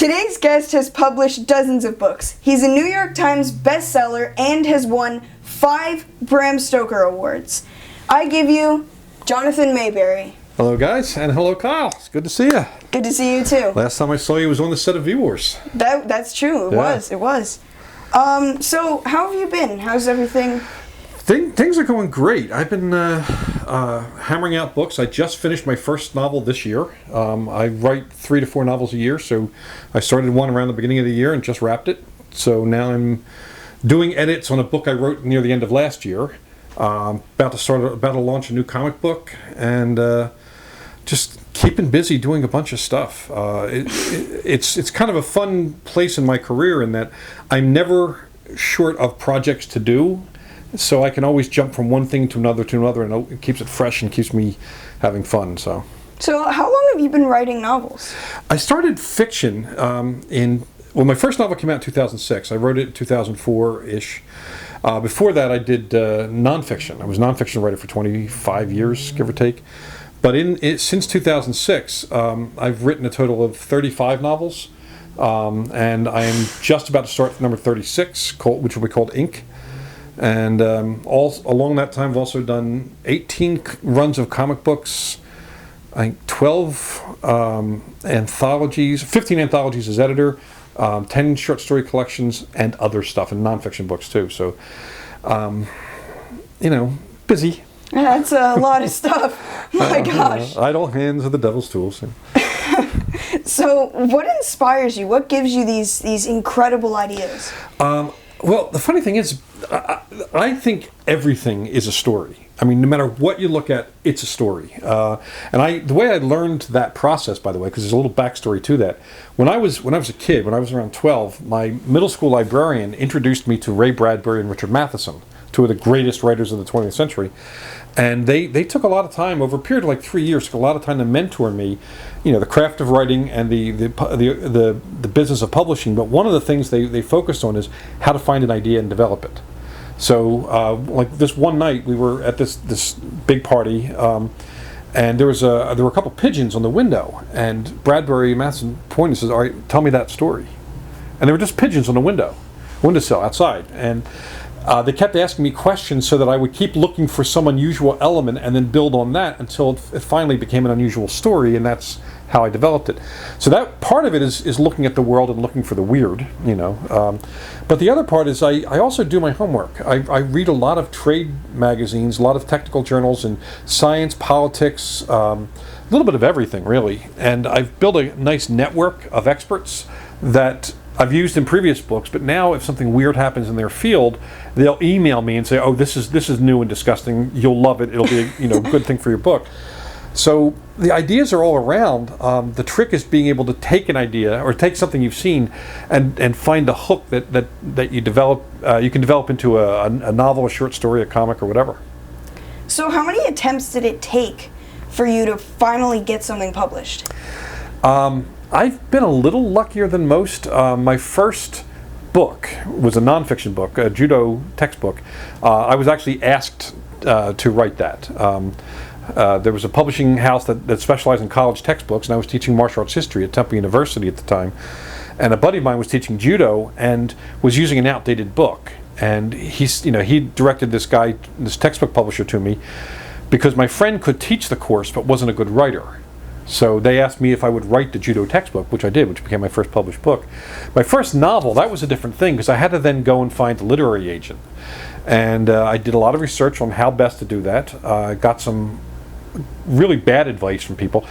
Today's guest has published dozens of books. He's a New York Times bestseller and has won 5 Bram Stoker Awards. I give you Jonathan Maberry. Hello guys, and hello Kyle. It's good to see you. Good to see you too. Last time I saw you was on the set of V-Wars. That's true. It was. So how have you been? How's everything? Things are going great. I've been hammering out books. I just finished my first novel this year. I write 3 to 4 novels a year, so I started one around the beginning of the year and just wrapped it. So now I'm doing edits on a book I wrote near the end of last year. About to launch a new comic book, and just keeping busy doing a bunch of stuff. It's kind of a fun place in my career in that I'm never short of projects to do. So I can always jump from one thing to another, and it keeps it fresh and keeps me having fun. So how long have you been writing novels? I started fiction my first novel came out in 2006. I wrote it in 2004-ish. Before that, I did nonfiction. I was a nonfiction writer for 25 years, give or take. But since 2006, I've written a total of 35 novels, and I am just about to start number 36, which will be called Ink. And all along that time, I've also done 18 runs of comic books, I think 12 anthologies, 15 anthologies as editor, 10 short story collections, and other stuff, and nonfiction books too. So, busy. That's a lot of stuff. My gosh. Idle hands are the devil's tools. So, what inspires you? What gives you these incredible ideas? Well, the funny thing is, I think everything is a story. I mean, no matter what you look at, it's a story. And the way I learned that process, by the way, because there's a little backstory to that. When I was a kid, when I was around 12, my middle school librarian introduced me to Ray Bradbury and Richard Matheson, 2 of the greatest writers of the 20th century. And they took a lot of time, over a period of like 3 years, took a lot of time to mentor me, the craft of writing and the business of publishing. But one of the things they focused on is how to find an idea and develop it. So, like this one night, we were at this big party, and there were a couple pigeons on the window, and Bradbury and Matheson pointed and says, "All right, tell me that story." And there were just pigeons on the windowsill outside, and they kept asking me questions so that I would keep looking for some unusual element and then build on that until it finally became an unusual story, and that's how I developed it. So that part of it is looking at the world and looking for the weird, But the other part is I also do my homework. I read a lot of trade magazines, a lot of technical journals in science, politics, a little bit of everything, really. And I've built a nice network of experts that I've used in previous books, but now if something weird happens in their field, they'll email me and say, "Oh, this is new and disgusting. You'll love it. It'll be a good thing for your book." So the ideas are all around. The trick is being able to take an idea or take something you've seen and find a hook that you develop. You can develop into a novel, a short story, a comic, or whatever. So how many attempts did it take for you to finally get something published? I've been a little luckier than most. My first book was a nonfiction book, a judo textbook. I was actually asked to write that. There was a publishing house that specialized in college textbooks, and I was teaching martial arts history at Temple University at the time. And a buddy of mine was teaching judo and was using an outdated book. And he directed this textbook publisher to me because my friend could teach the course but wasn't a good writer. So they asked me if I would write the judo textbook, which I did, which became my first published book. My first novel, that was a different thing because I had to then go and find a literary agent. And I did a lot of research on how best to do that. I got some really bad advice from people.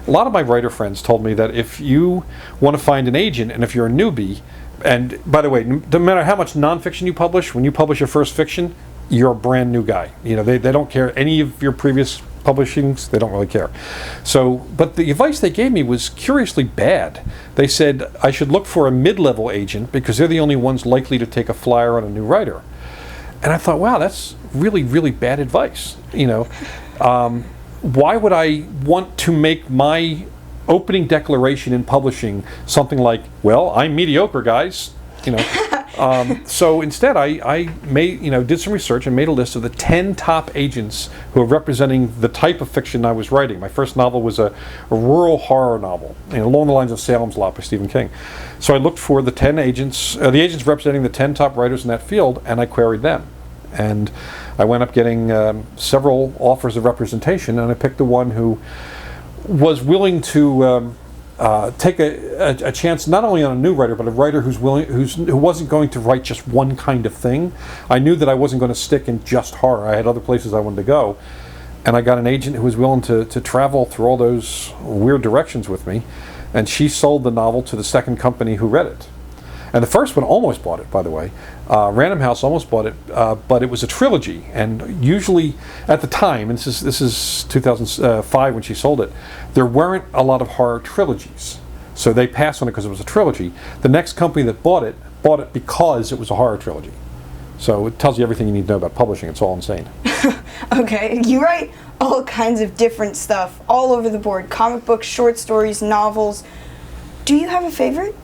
A lot of my writer friends told me that if you want to find an agent and if you're a newbie, and by the way, no matter how much nonfiction you publish, when you publish your first fiction, you're a brand new guy. They don't care any of your previous publishings, they don't really care. So, but the advice they gave me was curiously bad. They said I should look for a mid-level agent because they're the only ones likely to take a flyer on a new writer. And I thought, wow, that's really, really bad advice. Why would I want to make my opening declaration in publishing something like, "Well, I'm mediocre, guys. So instead, I made, did some research and made a list of the 10 top agents who are representing the type of fiction I was writing. My first novel was a rural horror novel, along the lines of Salem's Lot by Stephen King. So I looked for the 10 agents, the agents representing the 10 top writers in that field, and I queried them. And I wound up getting several offers of representation, and I picked the one who was willing to take a chance not only on a new writer, but a writer who wasn't going to write just one kind of thing. I knew that I wasn't going to stick in just horror. I had other places I wanted to go, and I got an agent who was willing to travel through all those weird directions with me, and she sold the novel to the second company who read it. And the first one almost bought it, by the way. Random House almost bought it, but it was a trilogy. And usually, at the time, and this is 2005 when she sold it, there weren't a lot of horror trilogies. So they passed on it because it was a trilogy. The next company that bought it because it was a horror trilogy. So it tells you everything you need to know about publishing. It's all insane. Okay, you write all kinds of different stuff all over the board. Comic books, short stories, novels. Do you have a favorite?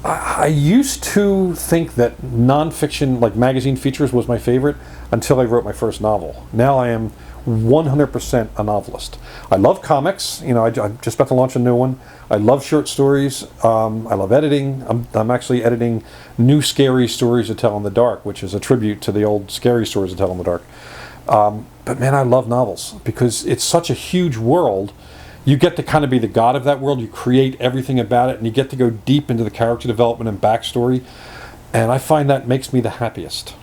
I used to think that nonfiction, like magazine features, was my favorite until I wrote my first novel. Now I am 100% a novelist. I love comics. I'm just about to launch a new one. I love short stories. I love editing. I'm actually editing new scary stories to tell in the dark, which is a tribute to the old scary stories to tell in the dark. But man, I love novels because it's such a huge world. You get to kind of be the god of that world. You create everything about it, and you get to go deep into the character development and backstory. And I find that makes me the happiest.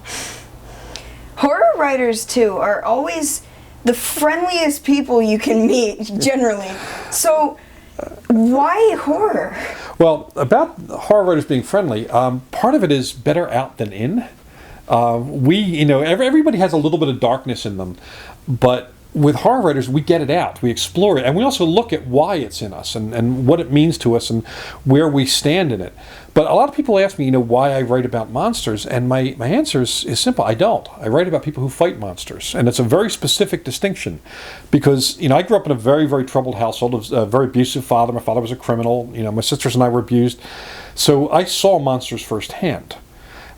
Horror writers, too, are always the friendliest people you can meet, generally. So, why horror? Well, about horror writers being friendly, part of it is better out than in. Everybody has a little bit of darkness in them, but with horror writers, we get it out, we explore it, and we also look at why it's in us and what it means to us and where we stand in it. But a lot of people ask me, why I write about monsters, and my answer is simple. I don't. I write about people who fight monsters, and it's a very specific distinction because, I grew up in a very, very troubled household, of a very abusive father. My father was a criminal. My sisters and I were abused. So I saw monsters firsthand.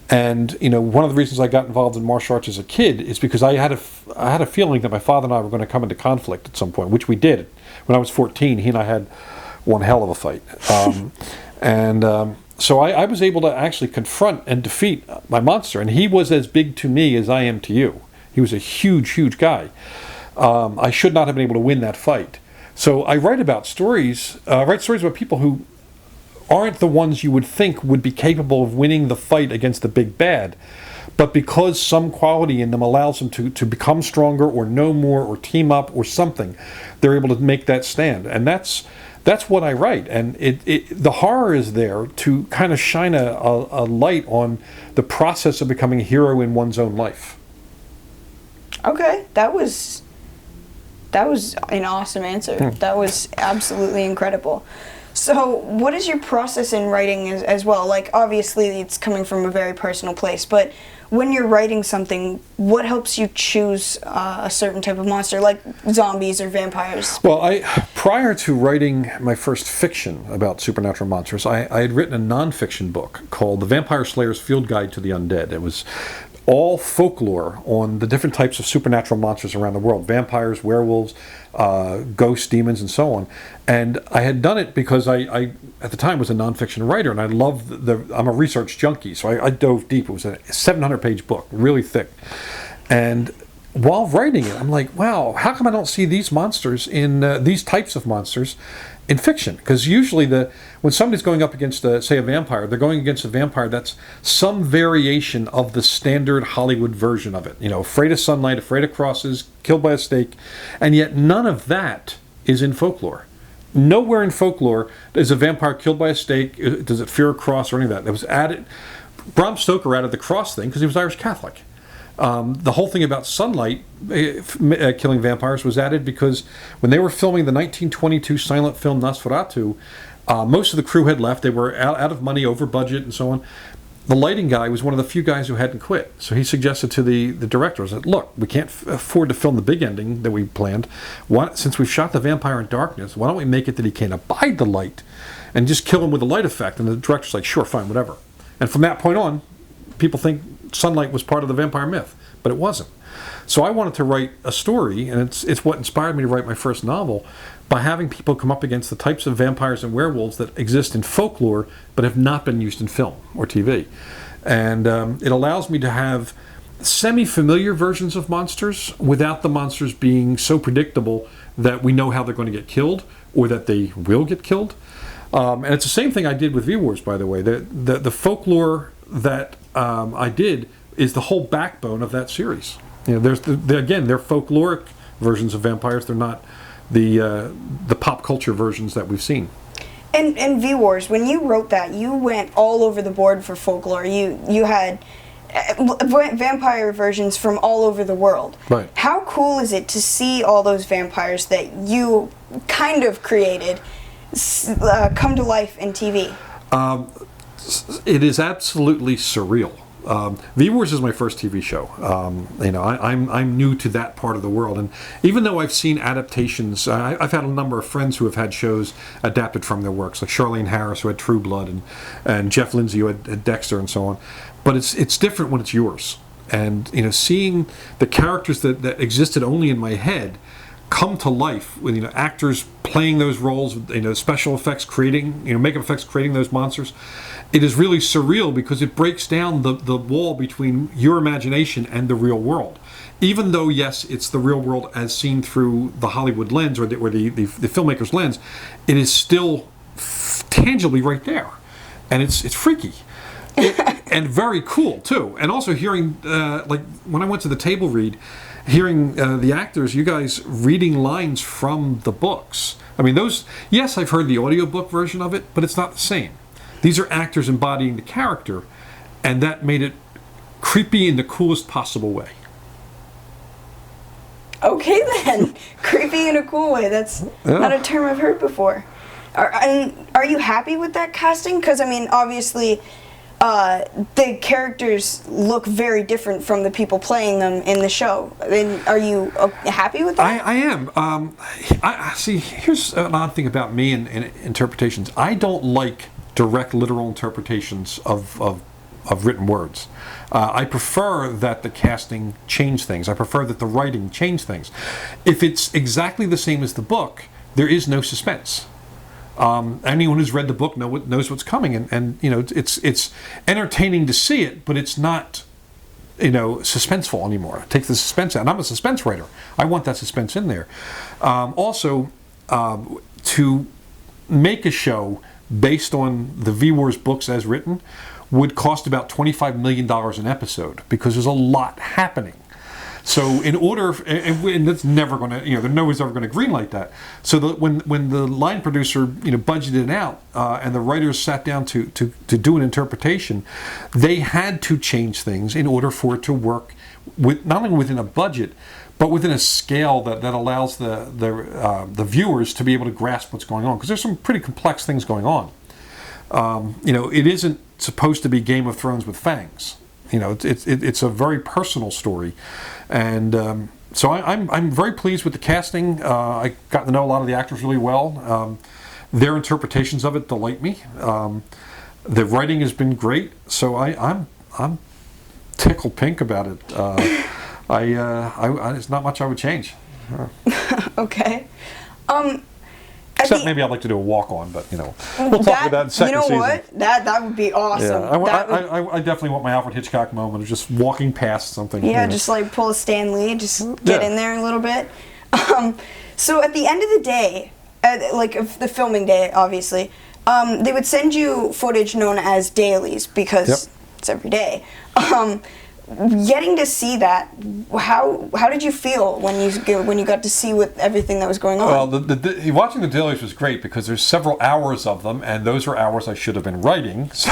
And one of the reasons I got involved in martial arts as a kid is because I had a feeling that my father and I were going to come into conflict at some point, which we did. When I was 14, he and I had one hell of a fight, so I was able to actually confront and defeat my monster, and he was as big to me as I am to you. He was a huge, huge guy. I should not have been able to win that fight. So I write stories about people who aren't the ones you would think would be capable of winning the fight against the big bad, but because some quality in them allows them to become stronger or know more or team up or something, they're able to make that stand. And that's what I write. And the horror is there to kind of shine a light on the process of becoming a hero in one's own life. Okay, that was an awesome answer. That was absolutely incredible. So, what is your process in writing as well? Like, obviously, it's coming from a very personal place, but when you're writing something, what helps you choose a certain type of monster, like zombies or vampires? Well, prior to writing my first fiction about supernatural monsters, I had written a nonfiction book called The Vampire Slayer's Field Guide to the Undead. It was all folklore on the different types of supernatural monsters around the world: vampires, werewolves, ghosts, demons, and so on. And I had done it because I at the time was a nonfiction writer, and I loved I'm a research junkie, so I dove deep. It was a 700-page book, really thick. And while writing it, I'm like, wow, how come I don't see these monsters in these types of monsters in fiction? Because usually when somebody's going up against, say, a vampire, they're going against a vampire that's some variation of the standard Hollywood version of it. Afraid of sunlight, afraid of crosses, killed by a stake, and yet none of that is in folklore. Nowhere in folklore is a vampire killed by a stake. Does it fear a cross or any of that? That was added. Bram Stoker added the cross thing because he was Irish Catholic. The whole thing about sunlight killing vampires was added because when they were filming the 1922 silent film Nosferatu, most of the crew had left. They were out of money, over budget, and so on. The lighting guy was one of the few guys who hadn't quit. So he suggested to the directors that, look, we can't afford to film the big ending that we planned. Since we've shot the vampire in darkness, why don't we make it that he can't abide the light and just kill him with a light effect? And the director's like, sure, fine, whatever. And from that point on, people think sunlight was part of the vampire myth, but it wasn't. So I wanted to write a story, and it's what inspired me to write my first novel, by having people come up against the types of vampires and werewolves that exist in folklore but have not been used in film or TV. And it allows me to have semi-familiar versions of monsters without the monsters being so predictable that we know how they're going to get killed or that they will get killed. And it's the same thing I did with V-Wars, by the way. The folklore that I did is the whole backbone of that series. You know, they're folkloric versions of vampires. They're not the pop culture versions that we've seen. And V-Wars, when you wrote that, you went all over the board for folklore. You had vampire versions from all over the world. Right. How cool is it to see all those vampires that you kind of created come to life in TV? It is absolutely surreal. V-Wars is my first TV show. I'm new to that part of the world, and even though I've seen adaptations, I've had a number of friends who have had shows adapted from their works, like Charlene Harris, who had True Blood, and Jeff Lindsay, who had Dexter, and so on. But it's different when it's yours, and seeing the characters that existed only in my head come to life with actors playing those roles, special effects creating, makeup effects creating those monsters. It is really surreal because it breaks down the wall between your imagination and the real world. Even though, yes, it's the real world as seen through the Hollywood lens or the filmmaker's lens, it is still tangibly right there, and it's freaky. And very cool too. And also hearing, like when I went to the table read, hearing the actors, you guys reading lines from the books. I mean, yes, I've heard the audiobook version of it, but it's not the same. These are actors embodying the character, and that made it creepy in the coolest possible way. Okay then, creepy in a cool way. That's not a term I've heard before. Are you happy with that casting? Because I mean, obviously, the characters look very different from the people playing them in the show. Are you happy with that? I am. I see. Here's an odd thing about me and interpretations. I don't like direct, literal interpretations of written words. I prefer that the casting change things. I prefer that the writing change things. If it's exactly the same as the book, there is no suspense. Anyone who's read the book knows what's coming, and it's entertaining to see it, but it's not suspenseful anymore. It takes the suspense out. And I'm a suspense writer. I want that suspense in there. Also, to make a show based on the V-Wars books as written would cost about $25 million an episode because there's a lot happening. So in order, and that's never going to, nobody's ever going to greenlight that. So when the line producer, budgeted it out, and the writers sat down to do an interpretation, they had to change things in order for it to work with not only within a budget, but within a scale that allows the viewers to be able to grasp what's going on. Because there's some pretty complex things going on. It isn't supposed to be Game of Thrones with fangs. It's a very personal story, and so I'm very pleased with the casting. I got to know a lot of the actors really well. Their interpretations of it delight me. The writing has been great, so I'm tickled pink about it. It's not much I would change. Okay. Except maybe I'd like to do a walk-on, but we'll talk about that in second season. You know what? That would be awesome. Yeah, I definitely want my Alfred Hitchcock moment of just walking past something. Yeah, just like pull a Stan Lee, just get in there a little bit. So at the end of the day, like of the filming day, obviously, they would send you footage known as dailies because it's every day. Getting to see that, how did you feel when you got to see everything that was going on? Well, watching the dailies was great because there's several hours of them, and those are hours I should have been writing. So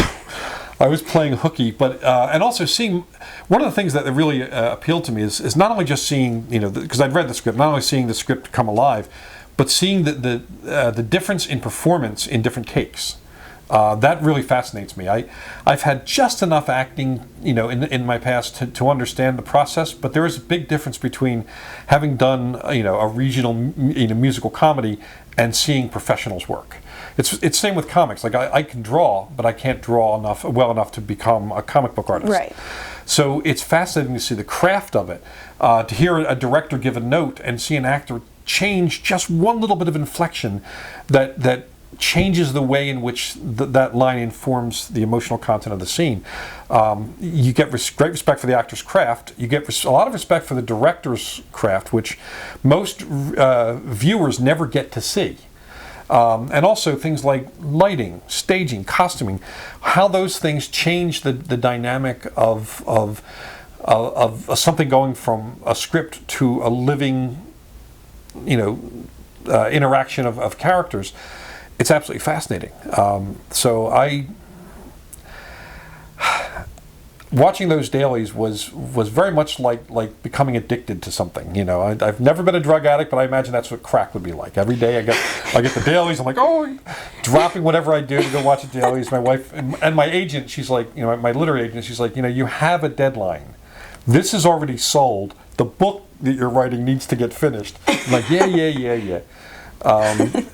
I was playing hooky, but and also seeing one of the things that really appealed to me is not only just seeing because I'd read the script, not only seeing the script come alive, but seeing the difference in performance in different takes. That really fascinates me. I've had just enough acting, in my past to understand the process, but there is a big difference between having done, a regional, musical comedy and seeing professionals work. It's same with comics. Like I can draw, but I can't draw well enough to become a comic book artist. Right. So it's fascinating to see the craft of it, to hear a director give a note and see an actor change just one little bit of inflection that changes the way in which that line informs the emotional content of the scene. You get great respect for the actor's craft. You get a lot of respect for the director's craft, which most viewers never get to see. And also things like lighting, staging, costuming, how those things change the dynamic of something going from a script to a living, interaction of characters. It's absolutely fascinating. Watching those dailies was very much like becoming addicted to something. I've never been a drug addict, but I imagine that's what crack would be like. Every day I get the dailies. I'm like, dropping whatever I do to go watch the dailies. My wife and my agent, she's like, my literary agent, she's like, you have a deadline. This is already sold. The book that you're writing needs to get finished. I'm like, yeah. And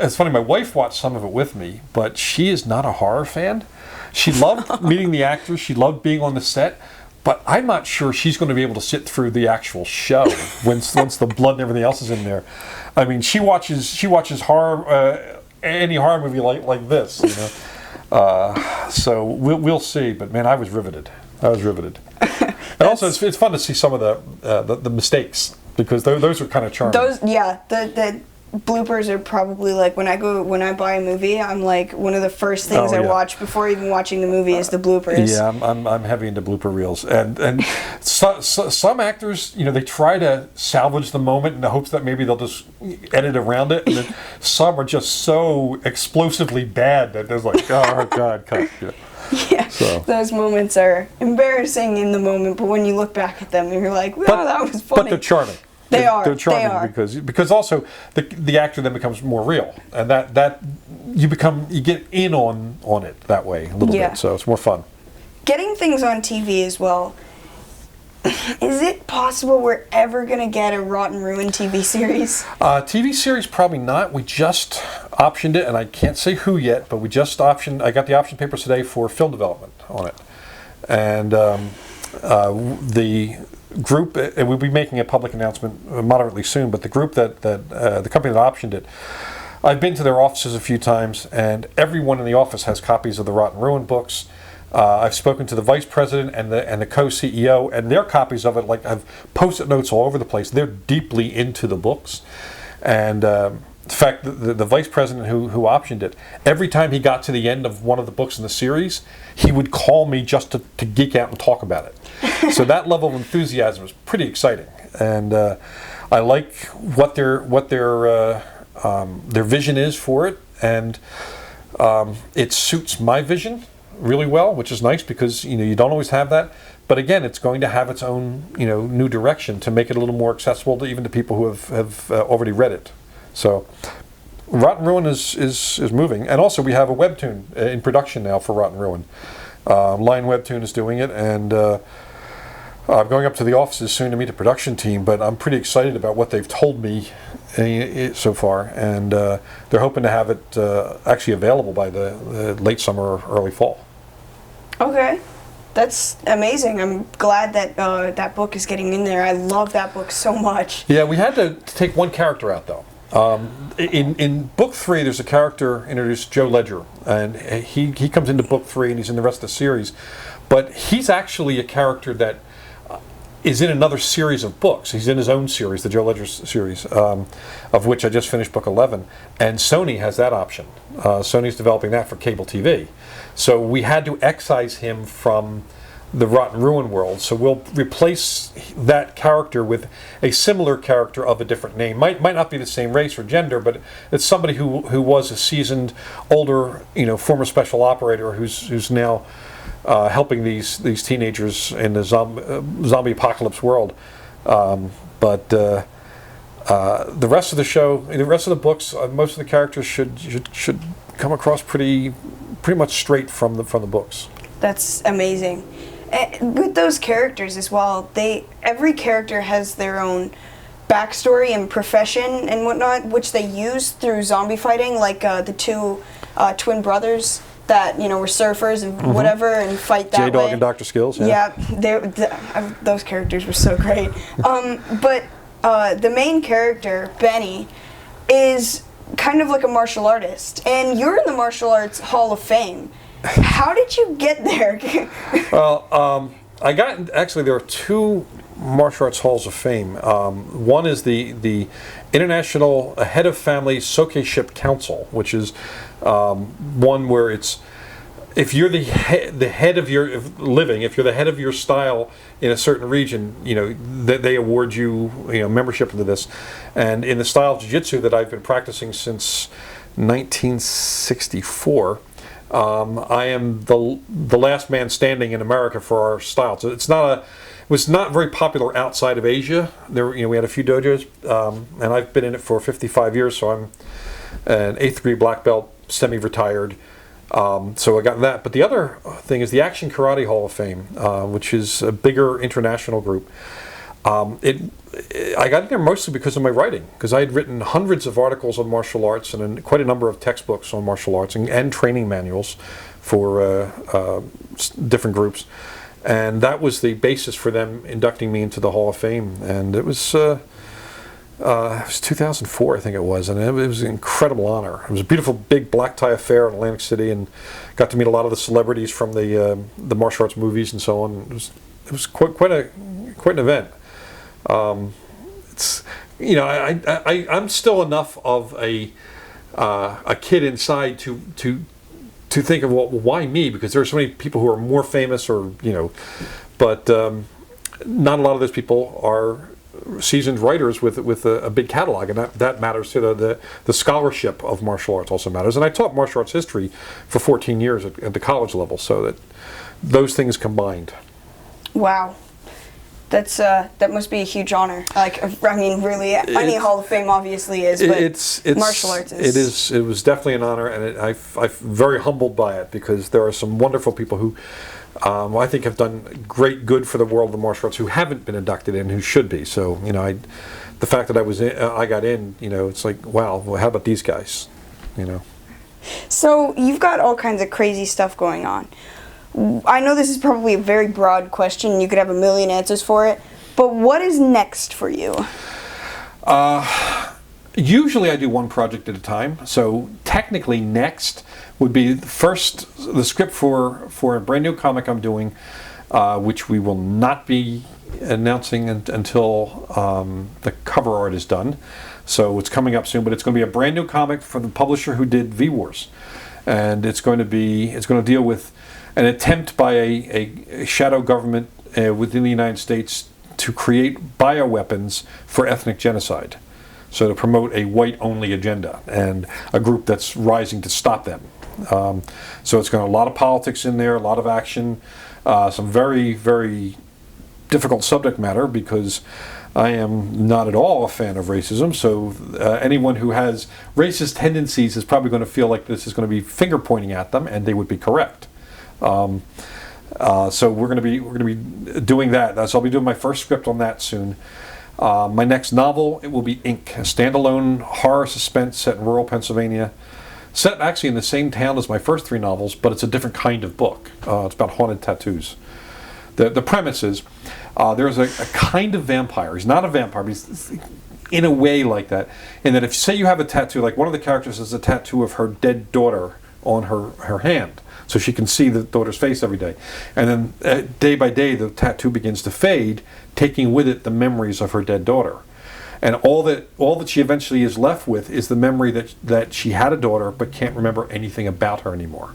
it's funny, my wife watched some of it with me, but she is not a horror fan. She loved meeting the actors, she loved being on the set, but I'm not sure she's going to be able to sit through the actual show once the blood and everything else is in there. I mean, she watches horror, any horror movie like this, So we'll see, but man, I was riveted. And also, it's fun to see some of the mistakes, because those are kind of charming. The bloopers are probably like when I buy a movie, I'm like, one of the first things I watch before even watching the movie is the bloopers. Yeah, I'm heavy into blooper reels, and some actors, they try to salvage the moment in the hopes that maybe they'll just edit around it, and then some are just so explosively bad that there's like, oh god, cut. Yeah, those moments are embarrassing in the moment, but when you look back at them, you're like, "Wow, that was funny." But they're charming. They're charming because also the actor then becomes more real, and that you get in on it that way a little bit, so it's more fun. Getting things on TV as well. Is it possible we're ever going to get a Rotten Ruin TV series? TV series, probably not. We just optioned it, and I can't say who yet, but we just optioned. I got the option papers today for film development on it. And the group, and we'll be making a public announcement moderately soon, but the group the company that optioned it, I've been to their offices a few times, and everyone in the office has copies of the Rotten Ruin books. I've spoken to the vice president and the co-CEO, and their copies of it, like, I've post-it notes all over the place. They're deeply into the books. And in fact, the vice president who optioned it, every time he got to the end of one of the books in the series, he would call me just to geek out and talk about it. So that level of enthusiasm is pretty exciting. And I like what their vision is for it, and it suits my vision really well, which is nice, because you don't always have that. But again, it's going to have its own new direction to make it a little more accessible to even to people who have already read it. So Rotten Ruin is moving, and also we have a webtoon in production now for Rotten Ruin. Lion Webtoon is doing it, and I'm going up to the offices soon to meet the production team. But I'm pretty excited about what they've told me so far, and they're hoping to have it actually available by the late summer or early fall. Okay, that's amazing. I'm glad that that book is getting in there. I love that book so much. Yeah, we had to take one character out though. In book 3, there's a character introduced, Joe Ledger, and he comes into book 3 and he's in the rest of the series, but he's actually a character that is in another series of books. He's in his own series, the Joe Ledger series, of which I just finished book 11, and Sony has that option. Sony's developing that for cable TV. So we had to excise him from the Rotten Ruin world, so we'll replace that character with a similar character of a different name. Might not be the same race or gender, but it's somebody who was a seasoned, older, former special operator who's now helping these teenagers in the zombie apocalypse world. But the rest of the show, the rest of the books, most of the characters should come across pretty much straight from the books. That's amazing. With those characters as well, every character has their own backstory and profession and whatnot, which they use through zombie fighting, like the two twin brothers that were surfers and whatever and fight that way. J-Dog and Dr. Skills. Yeah, those characters were so great. But the main character, Benny, is kind of like a martial artist, and you're in the Martial Arts Hall of Fame. How did you get there? Well, there are two martial arts halls of fame. One is the International Head of Family Soke-ship Council, which is one where it's, if you're the head of your living, if you're the head of your style in a certain region, they award you membership into this. And in the style of jiu-jitsu that I've been practicing since 1964, I am the last man standing in America for our style. So it was not very popular outside of Asia. We had a few dojos, and I've been in it for 55 years. So I'm an 8th degree black belt, semi-retired. So I got that. But the other thing is the Action Karate Hall of Fame, which is a bigger international group. I got in there mostly because of my writing, because I had written hundreds of articles on martial arts and quite a number of textbooks on martial arts and training manuals for different groups. And that was the basis for them inducting me into the Hall of Fame. And it was 2004, I think it was, and it was an incredible honor. It was a beautiful big black tie affair in Atlantic City, and got to meet a lot of the celebrities from the martial arts movies and so on. It was quite an event. It's I'm still enough of a kid inside to think of, well, why me? Because there are so many people who are more famous, but not a lot of those people are seasoned writers with a big catalog, and that matters too. The scholarship of martial arts also matters. And I taught martial arts history for 14 years at the college level, so that those things combined. Wow. That must be a huge honor. Really, any Hall of Fame obviously is, but it's martial arts is. It was definitely an honor, and I'm very humbled by it, because there are some wonderful people who I think have done great good for the world of the martial arts who haven't been inducted in, who should be. So the fact that I got in, it's like, wow. Well, how about these guys? So you've got all kinds of crazy stuff going on. I know this is probably a very broad question. You could have a million answers for it. But what is next for you? Usually I do one project at a time. So technically next would be the script for a brand new comic I'm doing, which we will not be announcing until the cover art is done. So it's coming up soon, but it's going to be a brand new comic from the publisher who did V-Wars. And it's going to deal with an attempt by a shadow government within the United States to create bioweapons for ethnic genocide. So to promote a white-only agenda and a group that's rising to stop them. So it's got a lot of politics in there, a lot of action, some very, very difficult subject matter, because I am not at all a fan of racism. So anyone who has racist tendencies is probably going to feel like this is going to be finger pointing at them, and they would be correct. So we're going to be doing that. So I'll be doing my first script on that soon. My next novel, it will be Ink, a standalone horror suspense set in rural Pennsylvania, set actually in the same town as my first 3 novels, but it's a different kind of book. It's about haunted tattoos. The premise is there's a kind of vampire. He's not a vampire, but he's in a way like that. In that, if say you have a tattoo, like one of the characters has a tattoo of her dead daughter on her hand, so she can see the daughter's face every day. And then day by day, the tattoo begins to fade, taking with it the memories of her dead daughter. And all that she eventually is left with is the memory that she had a daughter, but can't remember anything about her anymore.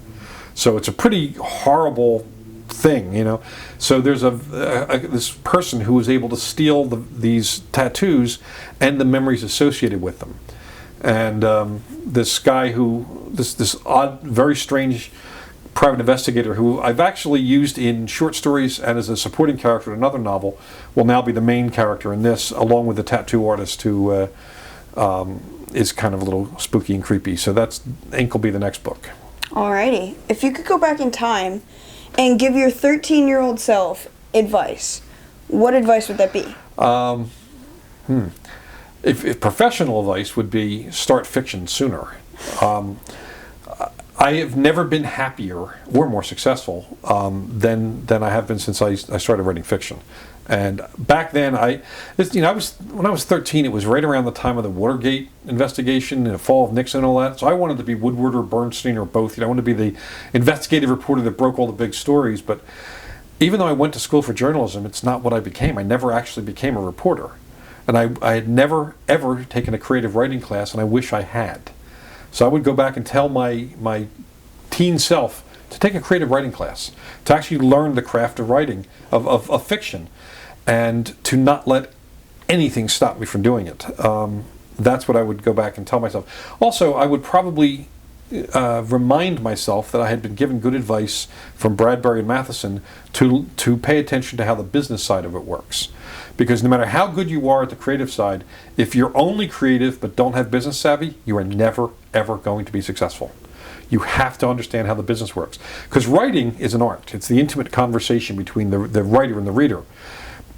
So it's a pretty horrible thing, So there's this person who is able to steal these tattoos and the memories associated with them. And this guy this odd, very strange private investigator who I've actually used in short stories and as a supporting character in another novel, will now be the main character in this, along with the tattoo artist who is kind of a little spooky and creepy. So that's Ink will be the next book. Alrighty. If you could go back in time and give your 13-year-old self advice, what advice would that be? If professional advice would be start fiction sooner. I have never been happier or more successful than I have been since I started writing fiction. And back then, when I was 13, it was right around the time of the Watergate investigation and the fall of Nixon and all that. So I wanted to be Woodward or Bernstein or both. I wanted to be the investigative reporter that broke all the big stories. But even though I went to school for journalism, it's not what I became. I never actually became a reporter. And I had never, ever taken a creative writing class, and I wish I had. So I would go back and tell my teen self to take a creative writing class, to actually learn the craft of writing, of fiction, and to not let anything stop me from doing it. That's what I would go back and tell myself. Also, I would probably remind myself that I had been given good advice from Bradbury and Matheson to pay attention to how the business side of it works. Because no matter how good you are at the creative side, if you're only creative but don't have business savvy, you are never, ever going to be successful. You have to understand how the business works. Because writing is an art. It's the intimate conversation between the writer and the reader.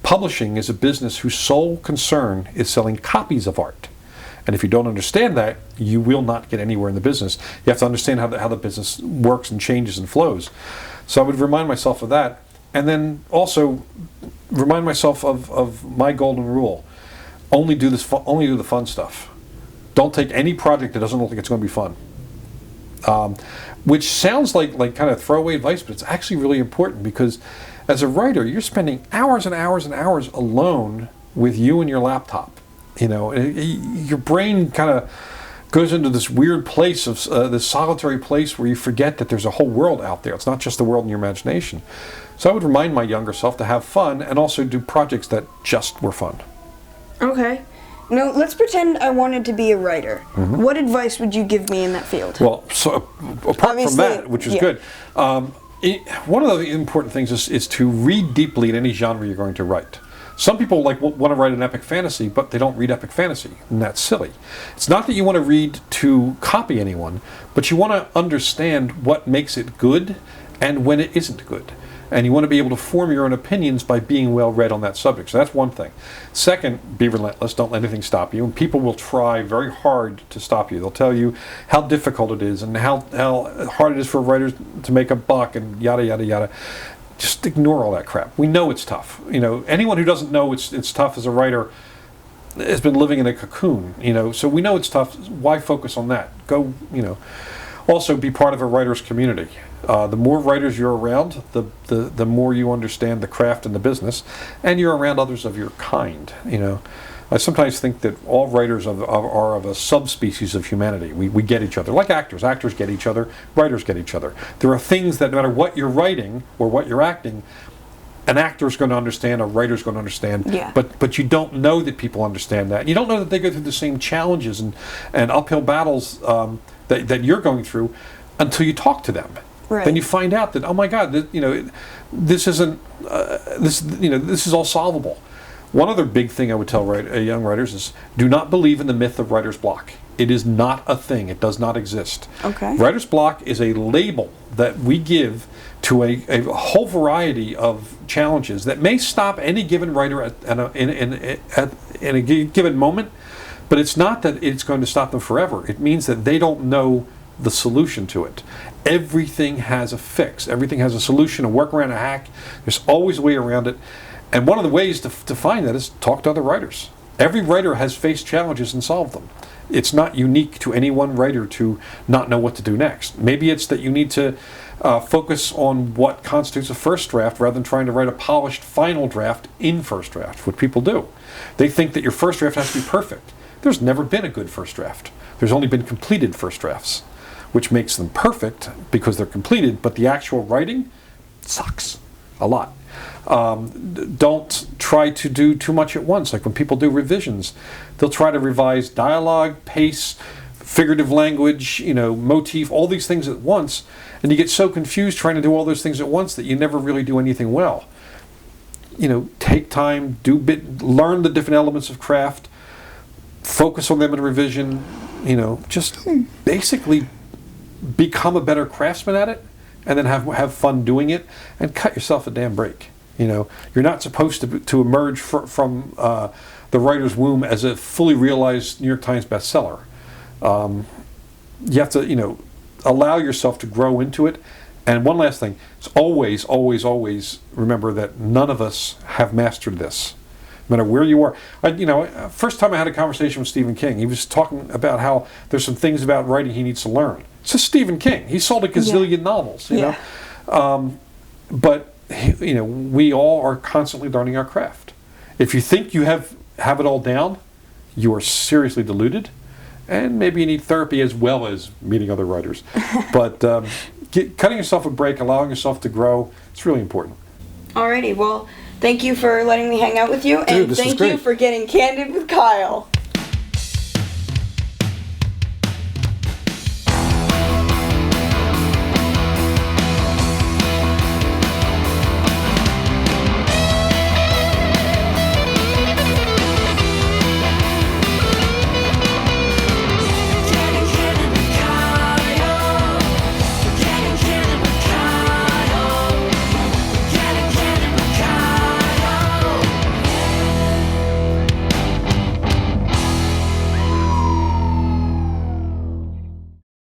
Publishing is a business whose sole concern is selling copies of art. And if you don't understand that, you will not get anywhere in the business. You have to understand how the business works and changes and flows. So I would remind myself of that. And then also remind myself of my golden rule. Only do the fun stuff. Don't take any project that doesn't look like it's going to be fun. Which sounds like kind of throwaway advice, but it's actually really important because as a writer, you're spending hours and hours and hours alone with you and your laptop. You know, your brain kind of goes into this weird place of this solitary place where you forget that there's a whole world out there. It's not just the world in your imagination. So I would remind my younger self to have fun and also do projects that just were fun. Okay. Now, let's pretend I wanted to be a writer. Mm-hmm. What advice would you give me in that field? Well, so apart from that, which is good, one of the important things is to read deeply in any genre you're going to write. Some people want to write an epic fantasy, but they don't read epic fantasy, and that's silly. It's not that you want to read to copy anyone, but you want to understand what makes it good and when it isn't good. And you want to be able to form your own opinions by being well read on that subject. So that's one thing. Second, be relentless. Don't let anything stop you. And people will try very hard to stop you. They'll tell you how difficult it is and how hard it is for writers to make a buck and yada, yada, yada. Just ignore all that crap. We know it's tough. You know, anyone who doesn't know it's tough as a writer has been living in a cocoon. You know, so we know it's tough. Why focus on that? Go, you know. Also, be part of a writer's community. The more writers you're around, the more you understand the craft and the business, and you're around others of your kind. You know, I sometimes think that all writers are of a subspecies of humanity. We get each other, like actors. Actors get each other. Writers get each other. There are things that no matter what you're writing or what you're acting, an actor's going to understand, a writer's going to understand. Yeah. But you don't know that people understand that. You don't know that they go through the same challenges and uphill battles that you're going through until you talk to them. Right. Then you find out that, oh my God, this isn't this is all solvable. One other big thing I would tell young writers is do not believe in the myth of writer's block. It is not a thing. It does not exist. Okay. Writer's block is a label that we give to a whole variety of challenges that may stop any given writer in a given moment, but it's not that it's going to stop them forever. It means that they don't know the solution to it. Everything has a fix. Everything has a solution, a workaround, a hack. There's always a way around it. And one of the ways to find that is talk to other writers. Every writer has faced challenges and solved them. It's not unique to any one writer to not know what to do next. Maybe it's that you need to focus on what constitutes a first draft rather than trying to write a polished final draft in first draft, what people do. They think that your first draft has to be perfect. There's never been a good first draft. There's only been completed first drafts, which makes them perfect because they're completed, but the actual writing sucks a lot. Don't try to do too much at once. Like when people do revisions, they'll try to revise dialogue, pace, figurative language, motif, all these things at once, and you get so confused trying to do all those things at once that you never really do anything well. Take time, learn the different elements of craft, focus on them in a revision, just basically become a better craftsman at it, and then have fun doing it, and cut yourself a damn break. You're not supposed to emerge from the writer's womb as a fully realized New York Times bestseller. You have to, allow yourself to grow into it. And one last thing, it's always, always, always remember that none of us have mastered this. No matter where you are. First time I had a conversation with Stephen King, he was talking about how there's some things about writing he needs to learn. It's just Stephen King. He sold a gazillion novels, know. But we all are constantly learning our craft. If you think you have it all down, you are seriously deluded, and maybe you need therapy as well as meeting other writers. But cutting yourself a break, allowing yourself to grow, it's really important. Alrighty, well, thank you for letting me hang out with you, and Dude, thank you for getting candid with Kyle.